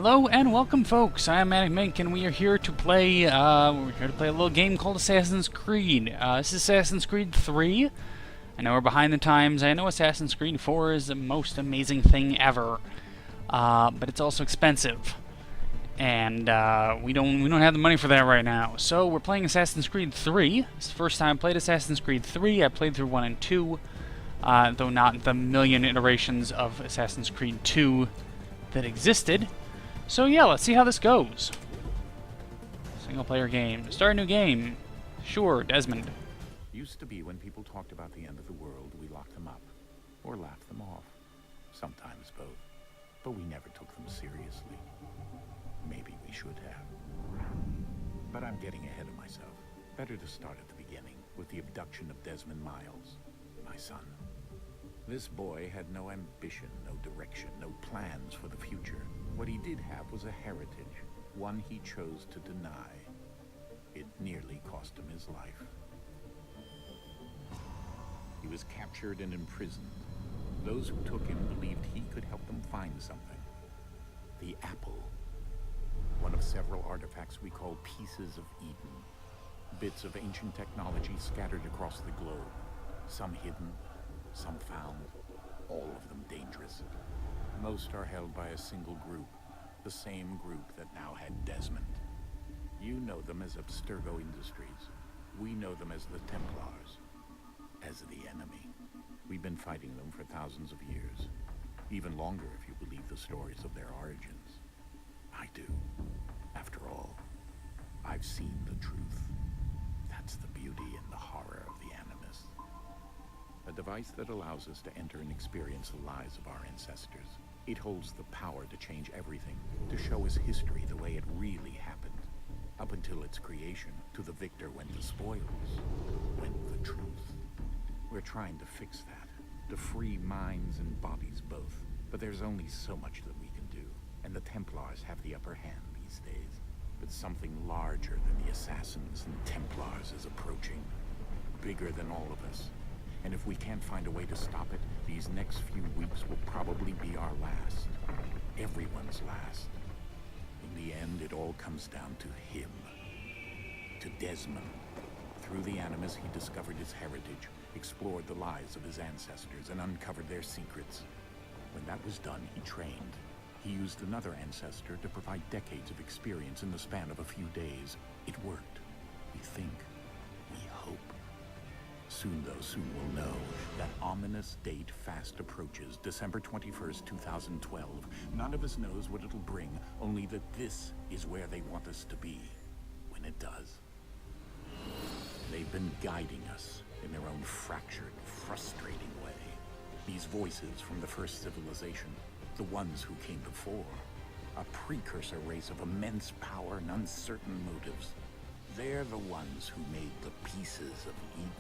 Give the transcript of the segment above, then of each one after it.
Hello and welcome, folks. I am ManicMink, and we are here to play. We're here to play a little game called Assassin's Creed. This is Assassin's Creed 3. I know we're behind the times. I know Assassin's Creed 4 is the most amazing thing ever, but it's also expensive, and we don't have the money for that right now. So we're playing Assassin's Creed 3. It's the first time I played Assassin's Creed 3. I played through 1 and 2, though not the million iterations of Assassin's Creed 2 that existed. So yeah, let's see how this goes. Single player game. Start a new game. Sure, Desmond. Used to be when people talked about the end of the world, we locked them up. Or laughed them off. Sometimes both. But we never took them seriously. Maybe we should have. But I'm getting ahead of myself. Better to start at the beginning, with the abduction of Desmond Miles, my son. This boy had no ambition, no direction, no plans for the future. What he did have was a heritage, one he chose to deny. It nearly cost him his life. He was captured and imprisoned. Those who took him believed he could help them find something. The apple. One of several artifacts we call pieces of Eden. Bits of ancient technology scattered across the globe. Some hidden, some found, all of them dangerous. Most are held by a single group, the same group that now had Desmond. You know them as Abstergo Industries. We know them as the Templars, as the enemy. We've been fighting them for thousands of years, even longer if you believe the stories of their origins. I do. After all, I've seen the truth. That's the beauty and the horror of the Animus. A device that allows us to enter and experience the lives of our ancestors. It holds the power to change everything, to show us history the way it really happened. Up until its creation, to the victor went the spoils, went the truth. We're trying to fix that, to free minds and bodies both. But there's only so much that we can do, and the Templars have the upper hand these days. But something larger than the Assassins and Templars is approaching, bigger than all of us. And if we can't find a way to stop it, these next few weeks will probably be our last. Everyone's last. In the end, it all comes down to him. To Desmond. Through the Animus, he discovered his heritage, explored the lives of his ancestors, and uncovered their secrets. When that was done, he trained. He used another ancestor to provide decades of experience in the span of a few days. It worked. We think. We hope. Soon we'll know. That ominous date fast approaches, December 21st, 2012. None of us knows what it'll bring, only that this is where they want us to be, when it does. They've been guiding us in their own fractured, frustrating way. These voices from the first civilization, the ones who came before, a precursor race of immense power and uncertain motives. They're the ones who made the pieces of Eden.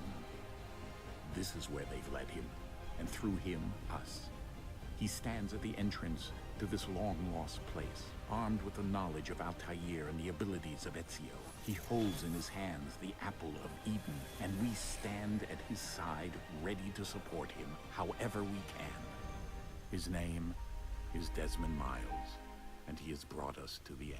This is where they've led him, and through him, us. He stands at the entrance to this long-lost place, armed with the knowledge of Altair and the abilities of Ezio. He holds in his hands the apple of Eden, and we stand at his side, ready to support him, however we can. His name is Desmond Miles, and he has brought us to the end.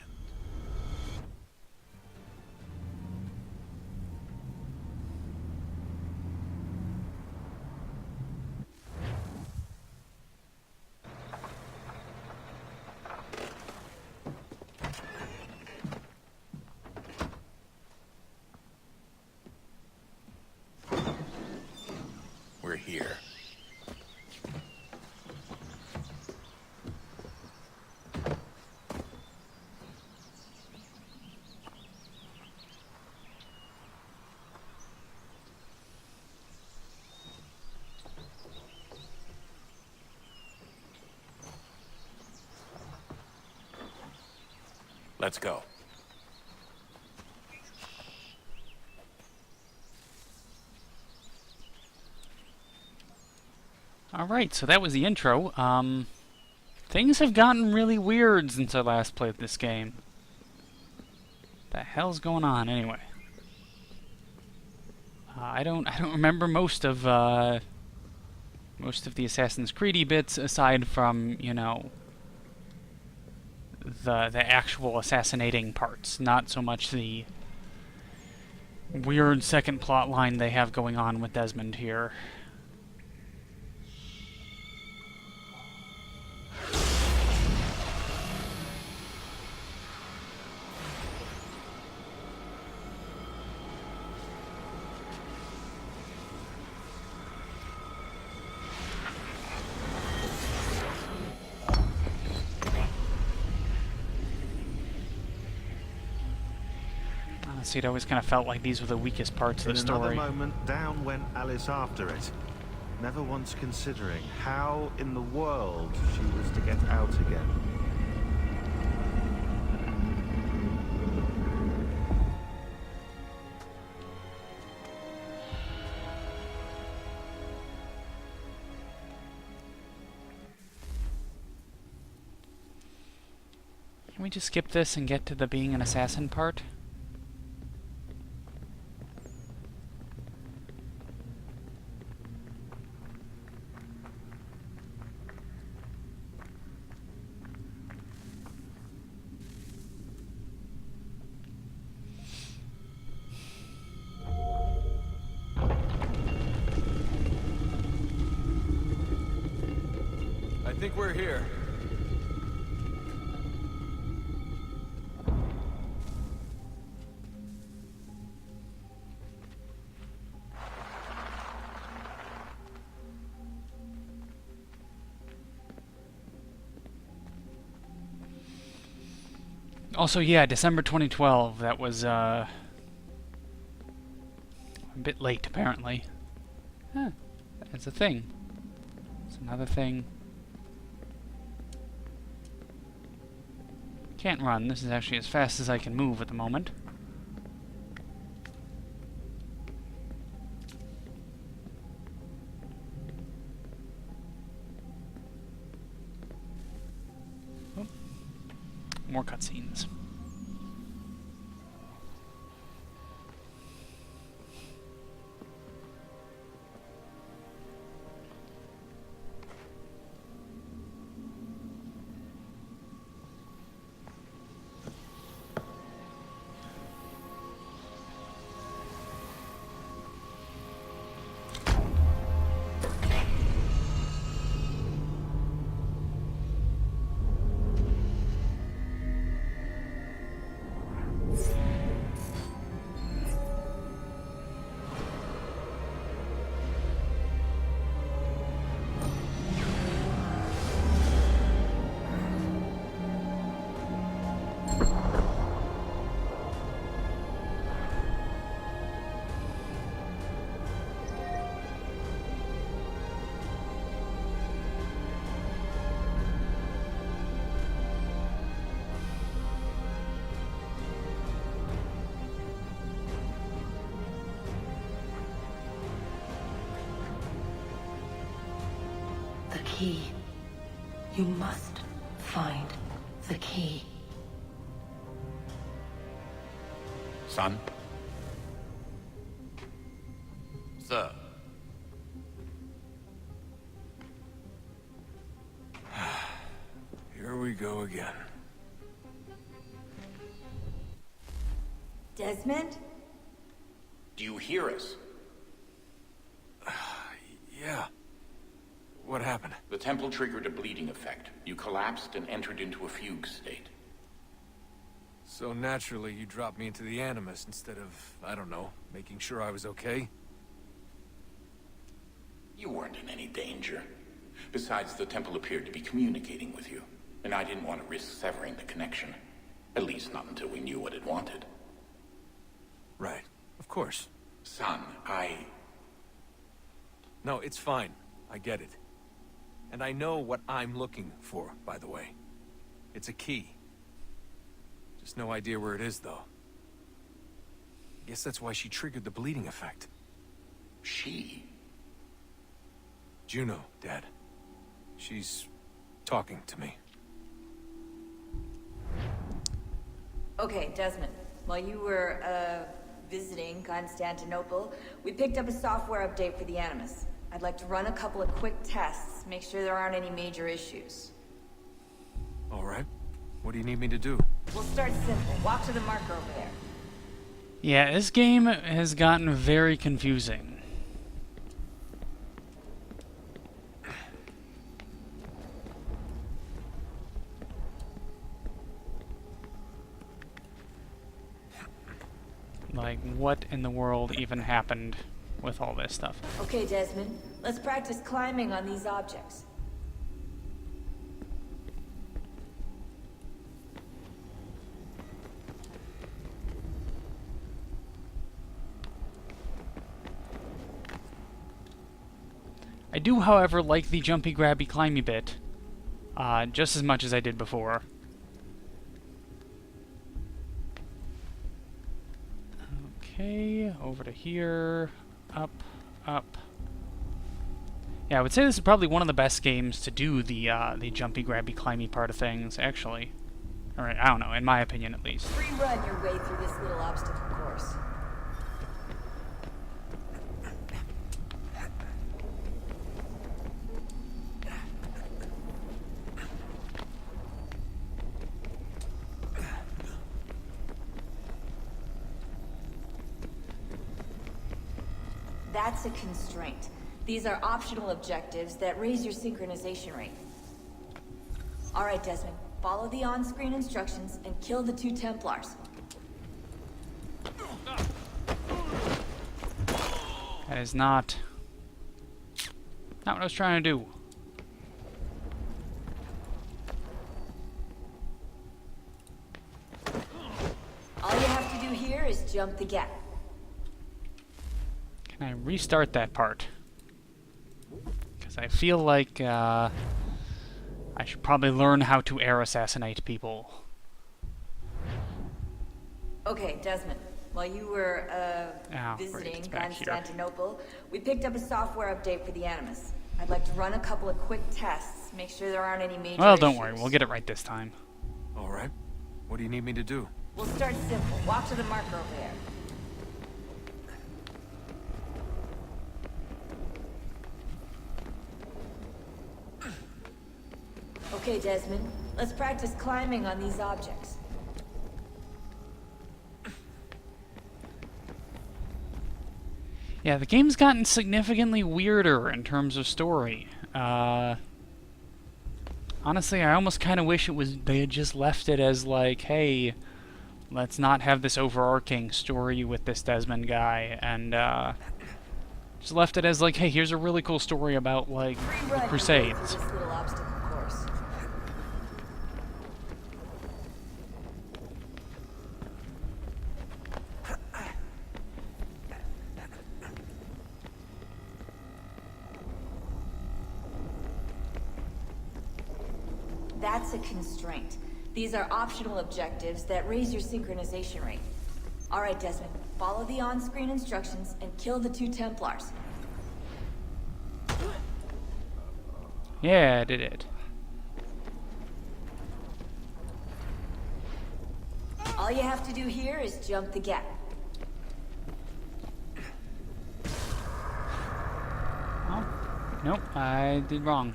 We're here. Let's go. Alright, so that was the intro. Things have gotten really weird since I last played this game. The hell's going on, anyway? I don't remember most of the Assassin's Creed-y bits, aside from, you know, the actual assassinating parts, not so much the weird second plot line they have going on with Desmond here. See, it always kind of felt like these were the weakest parts of the story. In another moment, down went Alice after it, never once considering how in the world she was to get out again. Can we just skip this and get to the being an assassin part? I think we're here. Also, yeah, December 2012. That was a bit late, apparently. Huh. That's a thing. It's another thing. Can't run. This is actually as fast as I can move at the moment. Oh. More cutscenes. The key. You must find the key. Son? Sir. Here we go again. Desmond? Do you hear us? Yeah. What happened? The temple triggered a bleeding effect. You collapsed and entered into a fugue state. So naturally, you dropped me into the Animus instead of, I don't know, making sure I was okay? You weren't in any danger. Besides, the temple appeared to be communicating with you, and I didn't want to risk severing the connection. At least not until we knew what it wanted. Right. Of course. Son, No, it's fine. I get it. And I know what I'm looking for, by the way. It's a key. Just no idea where it is, though. I guess that's why she triggered the bleeding effect. She? Juno, Dad. She's talking to me. Okay, Desmond. While you were, visiting Constantinople, we picked up a software update for the Animus. I'd like to run a couple of quick tests, make sure there aren't any major issues. All right. What do you need me to do? We'll start simple. Walk to the marker over there. Yeah, this game has gotten very confusing. Like, what in the world even happened with all this stuff? Okay, Desmond. Let's practice climbing on these objects. I do, however, like the jumpy, grabby, climby bit just as much as I did before. Okay, over to here, up, up. Yeah, I would say this is probably one of the best games to do the jumpy, grabby, climby part of things, actually. Or, I don't know, in my opinion at least. Free run your way through this little obstacle course. That's a constraint. These are optional objectives that raise your synchronization rate. All right, Desmond. Follow the on-screen instructions and kill the 2 Templars. That is not what I was trying to do. All you have to do here is jump the gap. Can I restart that part? Because I feel like I should probably learn how to air assassinate people. Okay, Desmond. While you were visiting Constantinople, we picked up a software update for the Animus. I'd like to run a couple of quick tests, make sure there aren't any major Well, don't issues. worry, we'll get it right this time. All right. What do you need me to do? We'll start simple. Walk to the marker over there. Okay, Desmond. Let's practice climbing on these objects. Yeah, the game's gotten significantly weirder in terms of story. Honestly, I almost kind of wish they had just left it as like, hey, let's not have this overarching story with this Desmond guy, and just left it as like, hey, here's a really cool story about like the Crusades. This little obstacle course. That's a constraint. These are optional objectives that raise your synchronization rate. All right, Desmond. Follow the on-screen instructions and kill the 2 Templars. Yeah, I did it. All you have to do here is jump the gap. Oh, nope, I did wrong.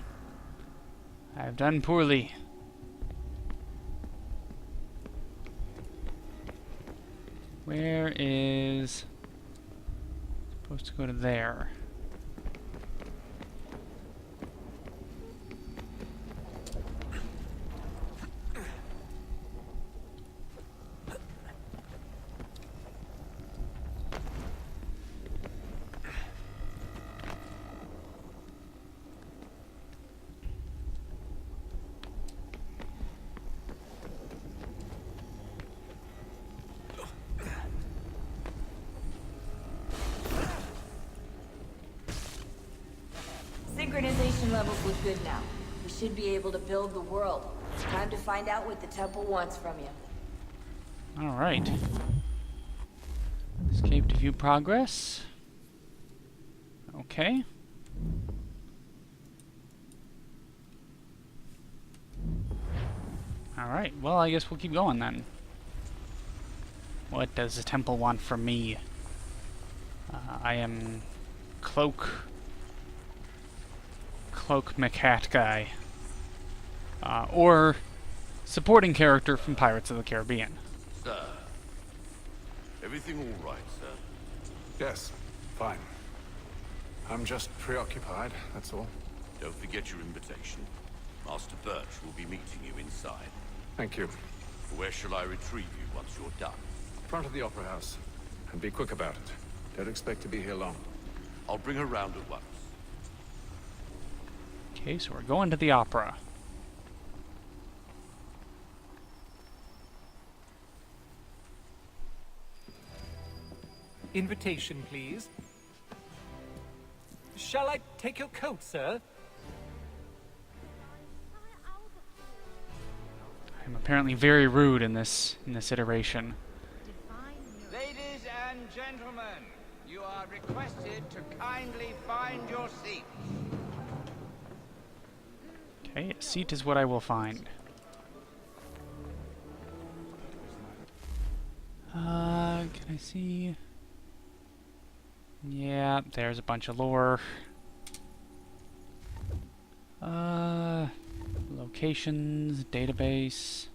I've done poorly. Where is... supposed to go to there. Synchronization levels look good now. We should be able to build the world. Time to find out what the temple wants from you. Alright. Escape to view progress. Okay. Alright, well, I guess we'll keep going then. What does the temple want from me? I am Cloak McHat guy. Or supporting character from Pirates of the Caribbean. Sir, everything all right, sir? Yes, fine. I'm just preoccupied, that's all. Don't forget your invitation. Master Birch will be meeting you inside. Thank you. Where shall I retrieve you once you're done? Front of the Opera House. And be quick about it. Don't expect to be here long. I'll bring her round at once. Okay, so we're going to the opera. Invitation, please. Shall I take your coat, sir? I'm apparently very rude in this iteration. Ladies and gentlemen, you are requested to kindly find your seats. Okay, a seat is what I will find. Can I see? Yeah, there's a bunch of lore. Locations, database.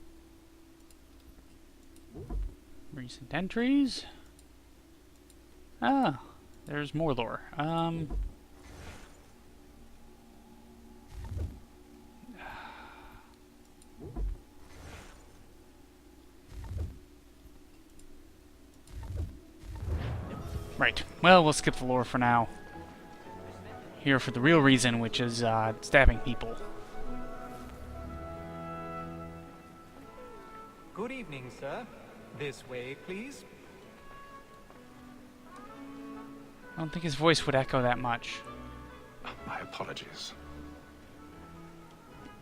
Recent entries. Ah, there's more lore. Right. Well, we'll skip the lore for now. Here for the real reason, which is stabbing people. Good evening, sir. This way, please. I don't think his voice would echo that much. My apologies.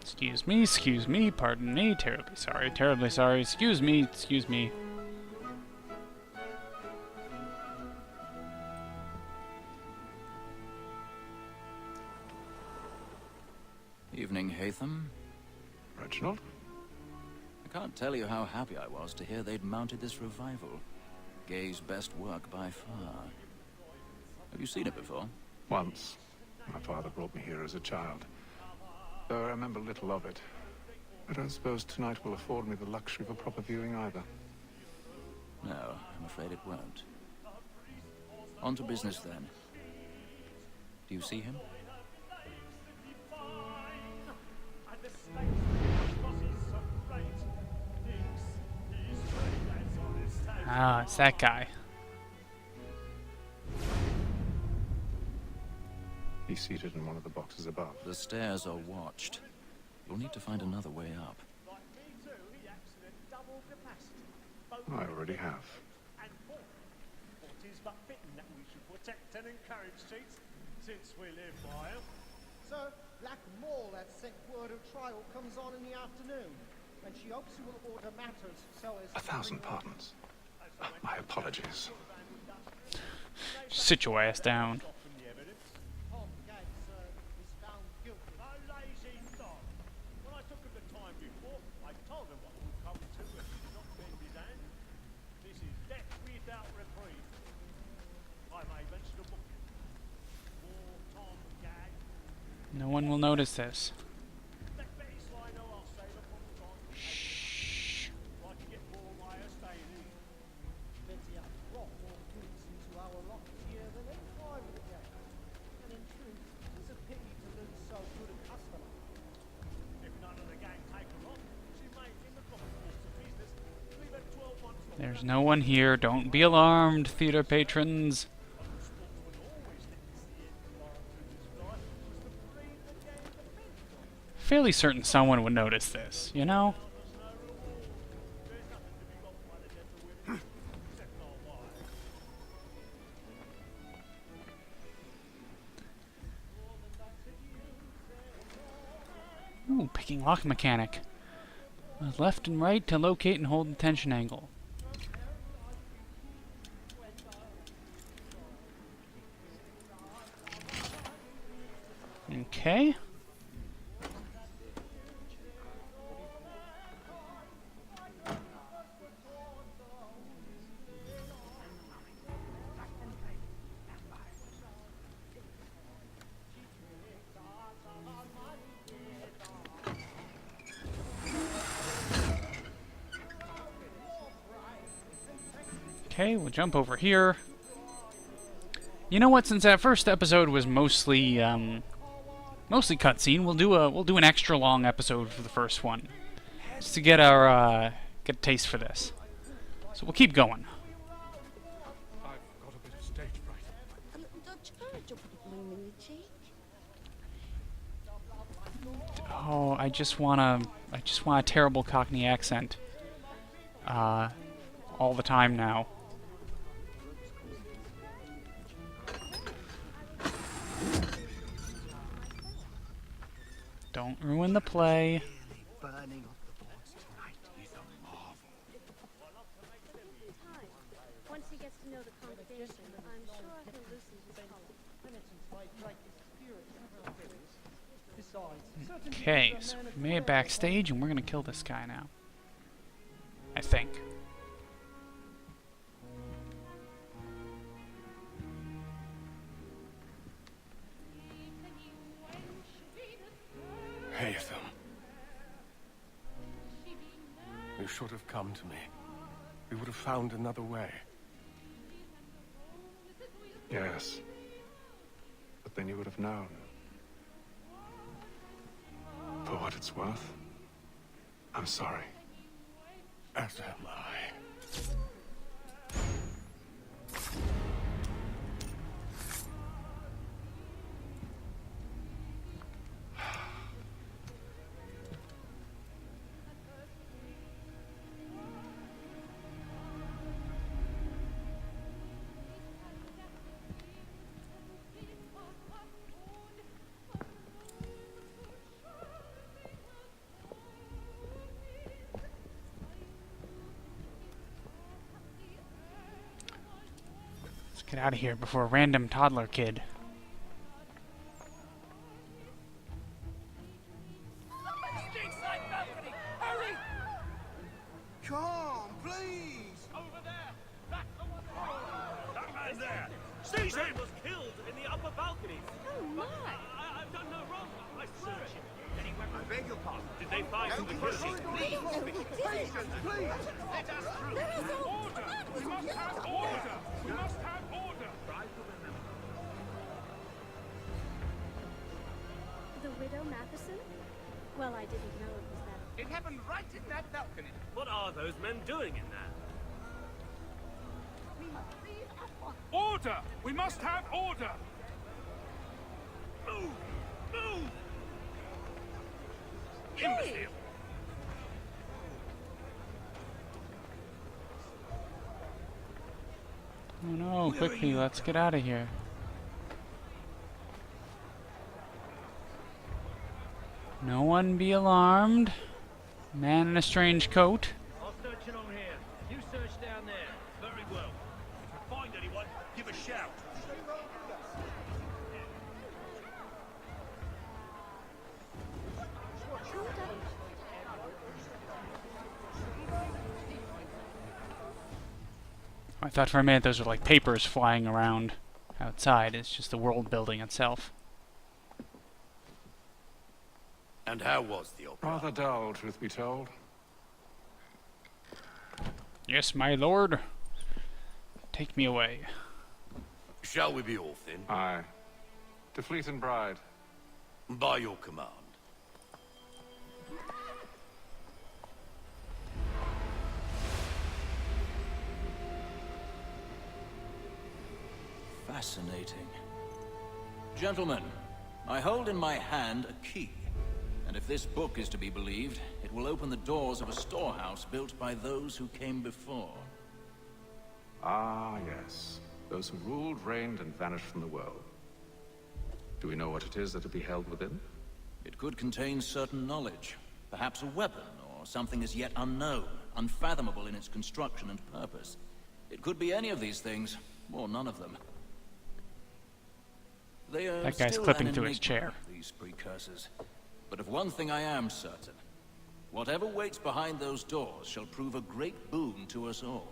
Excuse me, pardon me, terribly sorry, excuse me. Evening, Hatham. Reginald? I can't tell you how happy I was to hear they'd mounted this revival. Gay's best work by far. Have you seen it before? Once. My father brought me here as a child. Though I remember little of it. I don't suppose tonight will afford me the luxury of a proper viewing either. No, I'm afraid it won't. On to business then. Do you see him? Ah, it's that guy. He's seated in one of the boxes above. The stairs are watched. You'll need to find another way up. I already have. Since we live by him. So, Black Mall, that sick word of trial comes on in the afternoon, and she hopes you will order matters so as... 1,000 pardons. My apologies. Sit your ass down. Tom Gags is found guilty. No lazy dog. When I took him the time before, I told him what would come to if he did not bend his hand. This is death without reprieve. I may mention a book. For Tom Gag. No one will notice this. Shh. I can get more wire staying in. Betty up rock more goods into our lockers here than any private again. And in truth, it's a pity to lose so good a customer. If none of the gang take her on, she may in the proper course of business. We've had 12 months. There's no one here. Don't be alarmed, theater patrons. Fairly certain someone would notice this, you know? Ooh, picking lock mechanic. Left and right to locate and hold the tension angle. Okay. Okay, we'll jump over here. You know what? Since that first episode was mostly cutscene, we'll do an extra long episode for the first one, just to get our get a taste for this. So we'll keep going. I've got a bit of stage fright. Don't you got a drop of bloom in your cheek? Oh, I just want a terrible Cockney accent. All the time now. Don't ruin the play. Burning off the boards tonight is a marvel. Once he gets to know the congregation, I'm sure he'll loosen his collar. Okay, so we made it backstage, and we're gonna kill this guy now. I think. Haytham. You should have come to me. We would have found another way. Yes. But then you would have known. For what it's worth, I'm sorry. As am I. Get out of here before a random toddler kid. Come, please! Over there! That man there! Seize him! Was killed in the upper balcony. Oh my! I've done no wrong. I swear it. Any weapons? I beg your pardon. Did they find the killer? Please! Patience, please! Let us through. Order! We must have order! We must have order! Try to remember. The widow Matheson? Well, I didn't know it was that. It happened right in that balcony. What are those men doing in there? Order! We must have order! Move! Move! Imbecile! Oh no, quickly, let's get out of here. No one be alarmed. Man in a strange coat. I'll search along here. You search down there. Very well. If you find anyone, give a shout. I thought for a minute those were like papers flying around outside. It's just the world building itself. And how was the opera? Rather dull, truth be told. Yes, my lord. Take me away. Shall we be off then? Aye. To Fleet and Bride. By your command. Fascinating. Gentlemen, I hold in my hand a key. And if this book is to be believed, it will open the doors of a storehouse built by those who came before. Ah, yes. Those who ruled, reigned, and vanished from the world. Do we know what it is that will be held within? It could contain certain knowledge. Perhaps a weapon, or something as yet unknown, unfathomable in its construction and purpose. It could be any of these things, or none of them. They are That guy's still clipping an through his enigma, chair. these precursors. But of one thing I am certain. Whatever waits behind those doors shall prove a great boon to us all.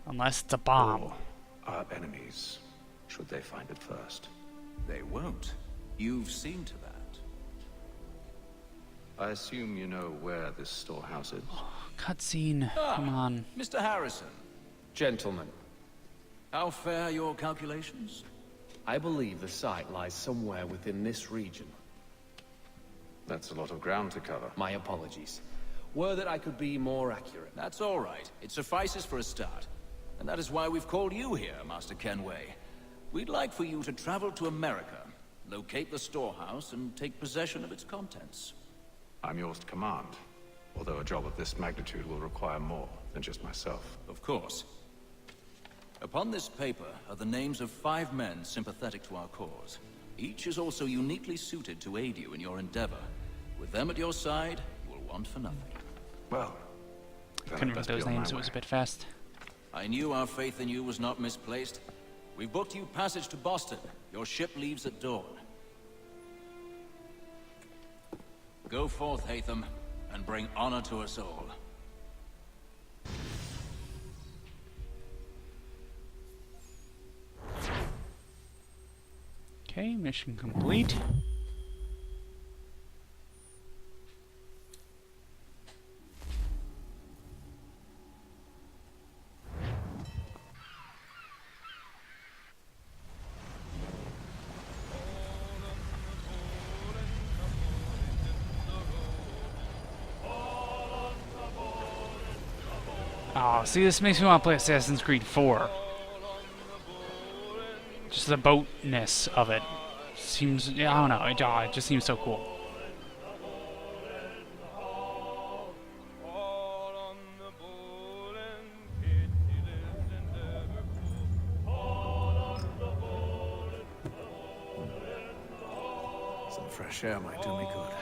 Unless it's a bomb. Or our enemies, should they find it first. They won't. You've seen to that. I assume you know where this storehouse is. Cutscene. Come on. Mr. Harrison. Gentlemen, How fair your calculations? I believe the site lies somewhere within this region. That's a lot of ground to cover. My apologies. Were that I could be more accurate. That's all right. It suffices for a start. And that is why we've called you here, Master Kenway. We'd like for you to travel to America, locate the storehouse, and take possession of its contents. I'm yours to command, although a job of this magnitude will require more than just myself. Of course. Upon this paper are the names of 5 men sympathetic to our cause. Each is also uniquely suited to aid you in your endeavor. With them at your side, you will want for nothing. Well, Couldn't read those names, it was a bit fast. I knew our faith in you was not misplaced. We've booked you passage to Boston. Your ship leaves at dawn. Go forth, Hatham, and bring honor to us all. Okay, mission complete. Oh, see, this makes me want to play Assassin's Creed 4. Just the boatness of it. Seems, I don't know, it just seems so cool. Some fresh air might do me good.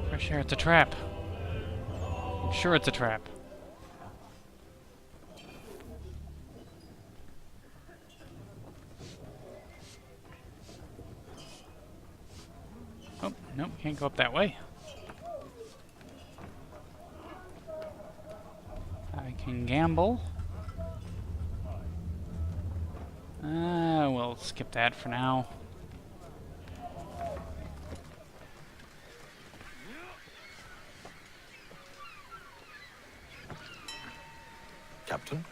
Fresh air, it's a trap. I'm sure it's a trap. Oh, nope, can't go up that way. I can gamble. We'll skip that for now. Captain?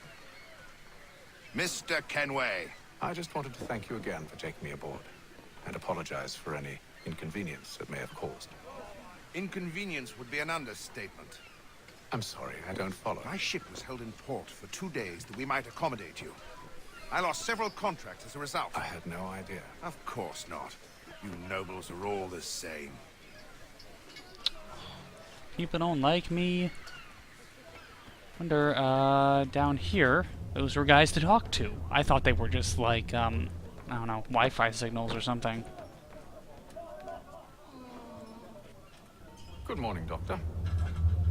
Mr. Kenway. I just wanted to thank you again for taking me aboard, and apologize for any inconvenience it may have caused. Inconvenience would be an understatement. I'm sorry, I don't follow. My ship was held in port for 2 days that we might accommodate you. I lost several contracts as a result. I had no idea. Of course not. You nobles are all the same. People don't like me. Wonder, down here, those were guys to talk to. I thought they were just like, I don't know, Wi-Fi signals or something. Good morning, Doctor.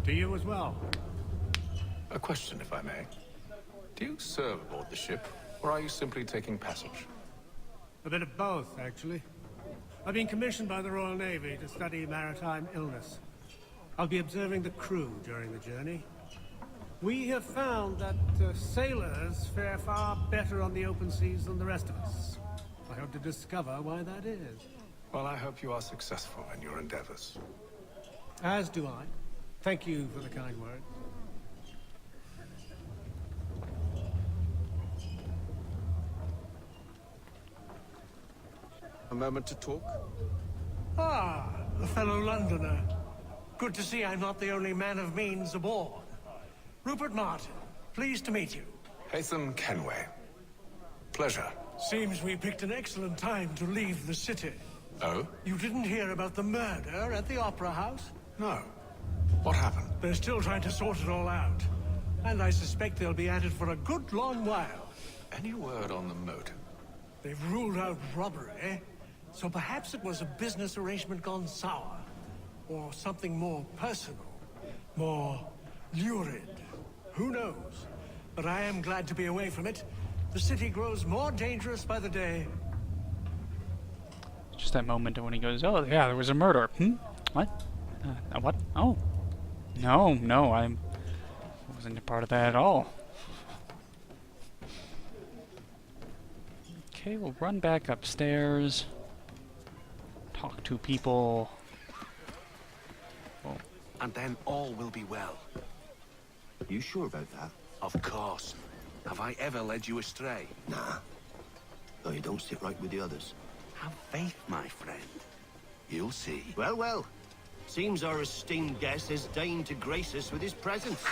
To you as well. A question, if I may. Do you serve aboard the ship, or are you simply taking passage? A bit of both, actually. I've been commissioned by the Royal Navy to study maritime illness. I'll be observing the crew during the journey. We have found that sailors fare far better on the open seas than the rest of us. I hope to discover why that is. Well, I hope you are successful in your endeavors. As do I. Thank you for the kind word. A moment to talk? Ah, a fellow Londoner. Good to see I'm not the only man of means aboard. Rupert Martin, pleased to meet you. Hatham Kenway. Pleasure. Seems we picked an excellent time to leave the city. Oh? You didn't hear about the murder at the Opera House? No. What happened? They're still trying to sort it all out. And I suspect they'll be at it for a good long while. Any word on the motive? They've ruled out robbery, so perhaps it was a business arrangement gone sour. Or something more personal. More lurid. Who knows? But I am glad to be away from it. The city grows more dangerous by the day. Just that moment when he goes, oh yeah, there was a murder. What? What? Oh. No, I wasn't a part of that at all. Okay, we'll run back upstairs. Talk to people. and then all will be well. You sure about that? Of course. Have I ever led you astray? Nah. No, you don't sit right with the others. Have faith, my friend. You'll see. Well, well. Seems our esteemed guest has deigned to grace us with his presence.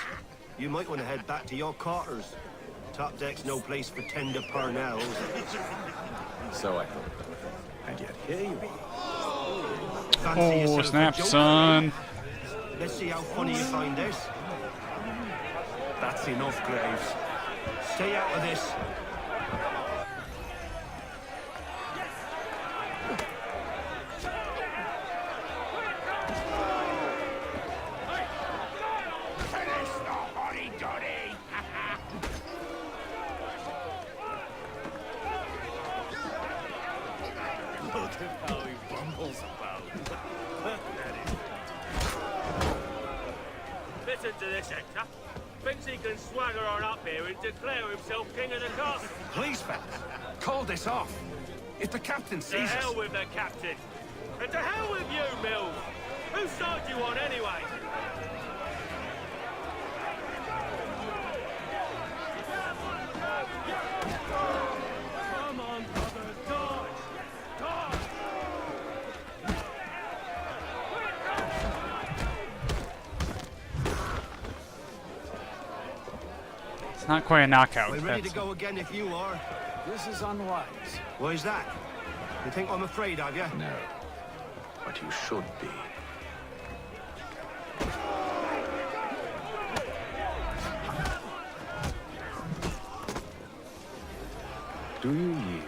You might want to head back to your quarters. Top deck's no place for tender parnells. So I thought. And yet here you are. Fancy Oh, yourself a snap, joker, son. eh? Let's see how funny you find this. That's enough, Graves. Stay out of this. Finish the hotty-dotty! Look at how he bumbles about. Listen to this, Hector. Thinks he can swagger on up here and declare himself king of the castle. Please, fellas, call this off. If the captain To sees hell us... with the captain. And to hell with you, Mills. Whose side do you on anyway? Come on, brother, dodge! Dodge! It's not quite a knockout. We're ready That's- to go again if you are. This is unwise. Why's that? You think I'm afraid of you? No. But you should be. Do you yield?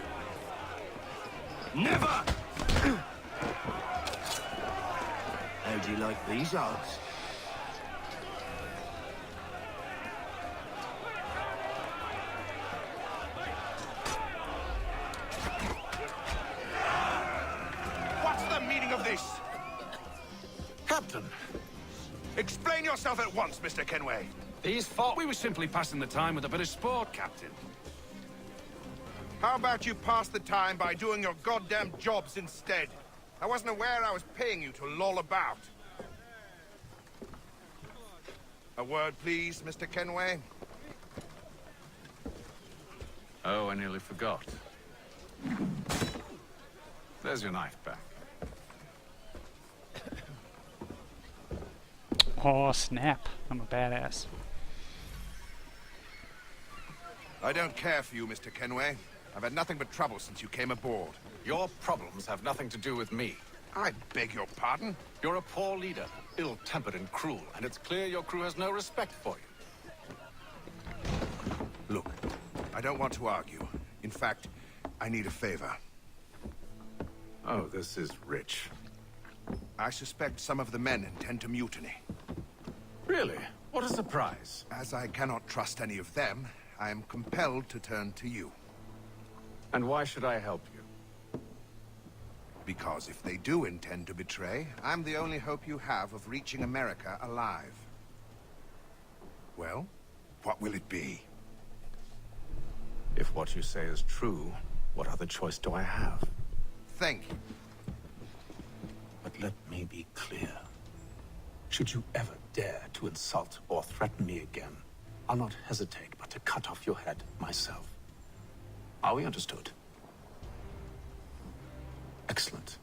Never! How do you like these odds? What's the meaning of this? Captain, Explain yourself at once, Mr. Kenway. these thought we were simply passing the time with a bit of sport, Captain. How about you pass the time by doing your goddamn jobs instead? I wasn't aware I was paying you to loll about. A word, please, Mr. Kenway. Oh, I nearly forgot. There's your knife back. Oh, snap. I'm a badass. I don't care for you, Mr. Kenway. I've had nothing but trouble since you came aboard. Your problems have nothing to do with me. I beg your pardon? You're a poor leader, ill-tempered and cruel, and it's clear your crew has no respect for you. Look, I don't want to argue. In fact, I need a favor. Oh, this is rich. I suspect some of the men intend to mutiny. Really? What a surprise. As I cannot trust any of them, I am compelled to turn to you. And why should I help you? Because if they do intend to betray, I'm the only hope you have of reaching America alive. Well, what will it be? If what you say is true, what other choice do I have? Thank you. But let me be clear. Should you ever dare to insult or threaten me again, I'll not hesitate but to cut off your head myself. Are we understood? Excellent.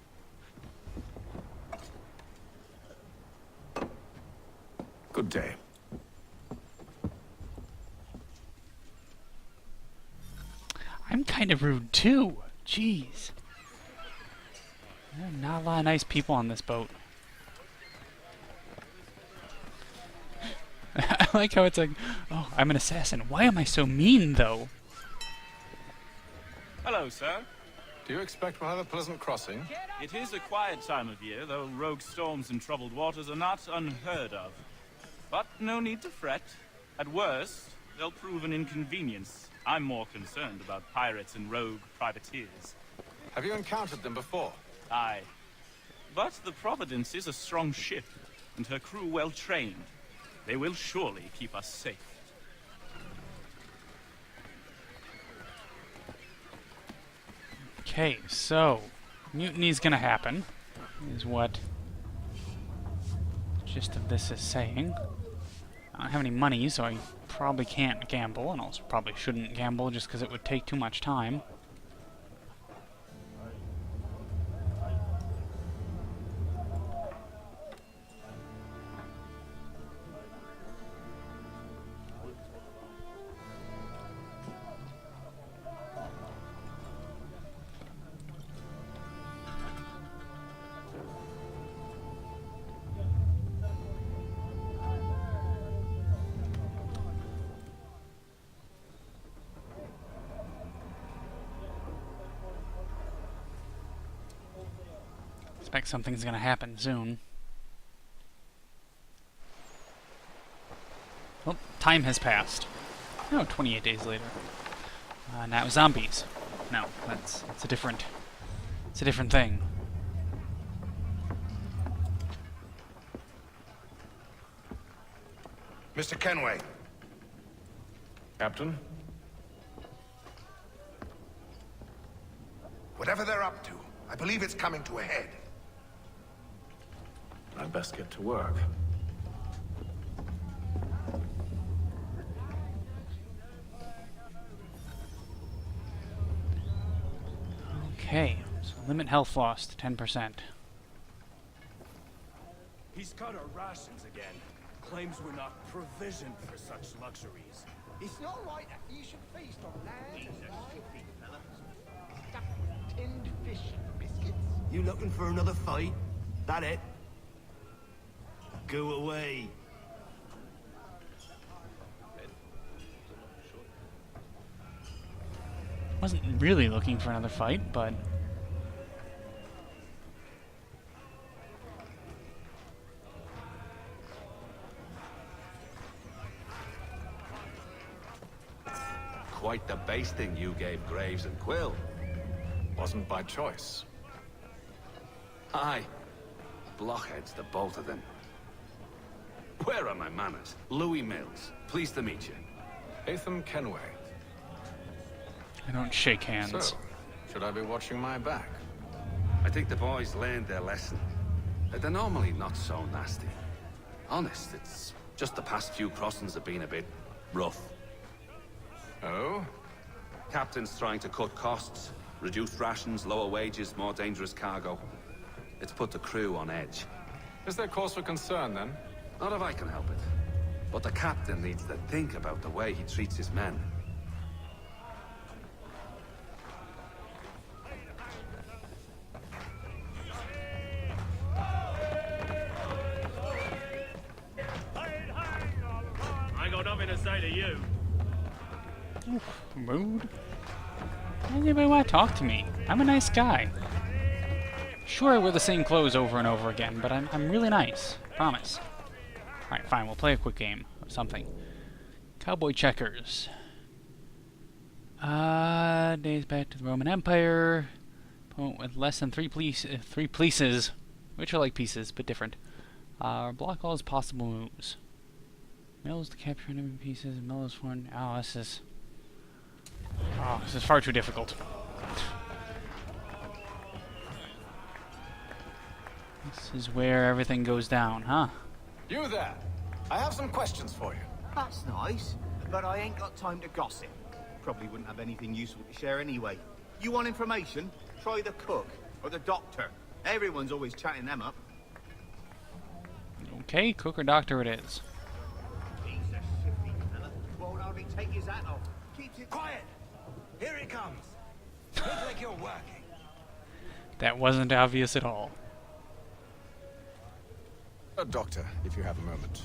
Good day. I'm kind of rude too. Jeez. There are not a lot of nice people on this boat. I like how it's like, oh, I'm an assassin. Why am I so mean, though? Hello, sir. Do you expect we'll have a pleasant crossing? It is a quiet time of year, though rogue storms and troubled waters are not unheard of. But no need to fret. At worst, they'll prove an inconvenience. I'm more concerned about pirates and rogue privateers. Have you encountered them before? Aye. But the Providence is a strong ship, and her crew well trained. They will surely keep us safe. Okay, so mutiny's gonna happen, is what gist of this is saying. I don't have any money, so I probably can't gamble, and also probably shouldn't gamble just because it would take too much time. Expect something's gonna happen soon. Well, time has passed. Oh, 28 days later. Now zombies. No, it's a different thing. Mr. Kenway. Captain? Whatever they're up to, I believe it's coming to a head. I'd best get to work. Okay, so limit health loss to 10%. He's cut our rations again. Claims we're not provisioned for such luxuries. It's not right that you should feast on land. He's a filthy fella. Stuffed with tinned fish and biscuits. You looking for another fight? That it? Go away. Wasn't really looking for another fight, but quite the basting you gave Graves and Quill. Wasn't by choice. Aye. Blockheads, the both of them. Where are my manners? Louis Mills. Pleased to meet you. Ethan Kenway. I don't shake hands. So, should I be watching my back? I think the boys learned their lesson. They're normally not so nasty. Honest, it's just the past few crossings have been a bit rough. Oh? Captain's trying to cut costs. Reduced rations, lower wages, more dangerous cargo. It's put the crew on edge. Is there cause for concern, then? Not if I can help it. But the captain needs to think about the way he treats his men. I got nothing to say to you. Oof, rude. Why does anybody want to talk to me? I'm a nice guy. Sure, I wear the same clothes over and over again, but I'm really nice. Promise. Alright, fine, we'll play a quick game of something. Cowboy checkers. Days back to the Roman Empire. Opponent with less than three pieces, which are like pieces, but different. Block all his possible moves. Mills to capture enemy pieces, Mills one. Oh, this is far too difficult. This is where everything goes down, huh? You there! I have some questions for you. That's nice, but I ain't got time to gossip. Probably wouldn't have anything useful to share anyway. You want information? Try the cook or the doctor. Everyone's always chatting them up. Okay, cook or doctor it is. He's a shifty fella. Won't hardly take his hat off. Keeps it Quiet! Here he comes. Look like you're working. That wasn't obvious at all. A doctor, if you have a moment.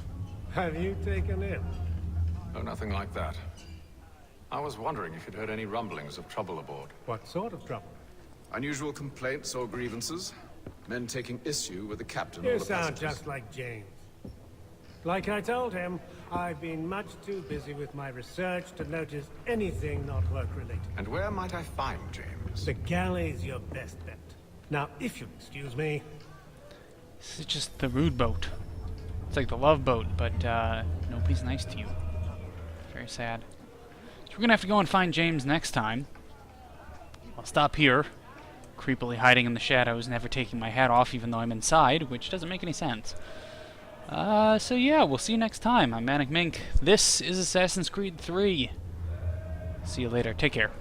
Have you taken in? Oh, nothing like that. I was wondering if you'd heard any rumblings of trouble aboard. What sort of trouble? Unusual complaints or grievances? Men taking issue with the captain or You the sound passengers? just like James. Like I told him, I've been much too busy with my research to notice anything not work-related. And where might I find James? The galley's your best bet. Now, if you'll excuse me... This is just the rude boat. It's like the love boat, but nobody's nice to you. Very sad. So we're gonna have to go and find James next time. I'll stop here, creepily hiding in the shadows, never taking my hat off even though I'm inside, which doesn't make any sense. So yeah, we'll see you next time. I'm ManicMink. This is Assassin's Creed 3. See you later. Take care.